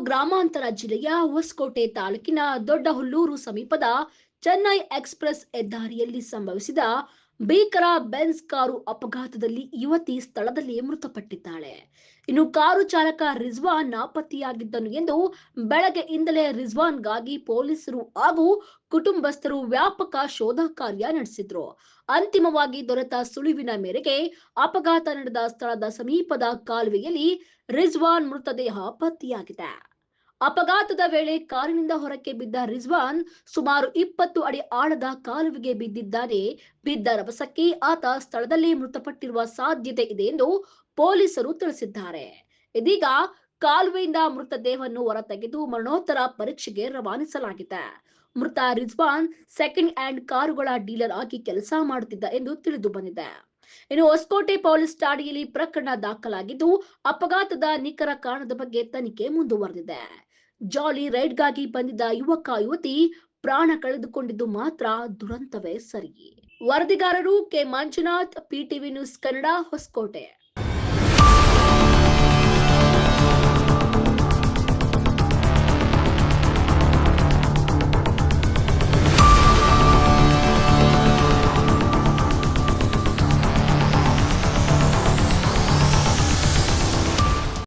ಗ್ರಾಮಾಂತರ ಜಿಲ್ಲೆಯ ಹೊಸಕೋಟೆ ತಾಲೂಕಿನ ದೊಡ್ಡಹುಲ್ಲೂರು ಸಮೀಪದ ಚೆನ್ನೈ ಎಕ್ಸ್‌ಪ್ರೆಸ್ ಹೆದ್ದಾರಿಯಲ್ಲಿ ಸಂಭವಿಸಿದ ಭೀಕರ ಬೆನ್ಸ್ ಕಾರು ಅಪಘಾತದಲ್ಲಿ ಯುವತಿ ಸ್ಥಳದಲ್ಲಿಯೇ ಮೃತಪಟ್ಟಿದ್ದಾಳೆ. ಇನ್ನು ಕಾರು ಚಾಲಕ ರಿಜ್ವಾನ್ ನಾಪತ್ತೆಯಾಗಿದ್ದನು ಎಂದು ಬೆಳಗ್ಗೆಯಿಂದಲೇ ರಿಜ್ವಾನ್‌ಗಾಗಿ ಪೊಲೀಸರು ಹಾಗೂ ಕುಟುಂಬಸ್ಥರು ವ್ಯಾಪಕ ಶೋಧ ಕಾರ್ಯ ನಡೆಸಿದ್ರು. ಅಂತಿಮವಾಗಿ ದೊರೆತ ಸುಳಿವಿನ ಮೇರೆಗೆ ಅಪಘಾತ ನಡೆದ ಸ್ಥಳದ ಸಮೀಪದ ಕಾಲುವೆಯಲ್ಲಿ ರಿಜ್ವಾನ್ ಮೃತದೇಹ ಪತ್ತೆಯಾಗಿದೆ. ಅಪಘಾತದ ವೇಳೆ ಕಾರಿನಿಂದ ಹೊರಕ್ಕೆ ಬಿದ್ದ ರಿಜ್ವಾನ್ ಸುಮಾರು 20 ಅಡಿ ಆಳದ ಕಾಲುವೆಗೆ ಬಿದ್ದಿದ್ದಾನೆ. ಬಿದ್ದ ರಭಸಕ್ಕೆ ಆತ ಸ್ಥಳದಲ್ಲೇ ಮೃತಪಟ್ಟಿರುವ ಸಾಧ್ಯತೆ ಇದೆ ಎಂದು ಪೊಲೀಸರು ತಿಳಿಸಿದ್ದಾರೆ. ಇದೀಗ ಕಾಲುವೆಯಿಂದ ಮೃತದೇಹವನ್ನು ಹೊರತೆಗೆದು ಮರಣೋತ್ತರ ಪರೀಕ್ಷೆಗೆ ರವಾನಿಸಲಾಗಿದೆ. ಮೃತ ರಿಜ್ವಾನ್ ಸೆಕೆಂಡ್ ಹ್ಯಾಂಡ್ ಕಾರುಗಳ ಡೀಲರ್ ಆಗಿ ಕೆಲಸ ಮಾಡುತ್ತಿದ್ದ ಎಂದು ತಿಳಿದು ಬಂದಿದೆ. ಇನ್ನು ಹೊಸಕೋಟೆ ಪೊಲೀಸ್ ಠಾಣೆಯಲ್ಲಿ ಪ್ರಕರಣ ದಾಖಲಾಗಿದ್ದು ಅಪಘಾತದ ನಿಖರ ಕಾರಣದ ಬಗ್ಗೆ ತನಿಖೆ ಮುಂದುವರೆದಿದೆ. ಜಾಲಿ ರೈಡ್ಗಾಗಿ ಬಂದಿದ್ದ ಯುವಕ ಯುವತಿ ಪ್ರಾಣ ಕಳೆದುಕೊಂಡಿದ್ದು ಮಾತ್ರ ದುರಂತವೇ ಸರಿ. ವರದಿಗಾರರು ಕೆ ಮಂಜುನಾಥ್, ಪಿಟಿವಿ ನ್ಯೂಸ್ ಕನ್ನಡ, ಹೊಸಕೋಟೆ.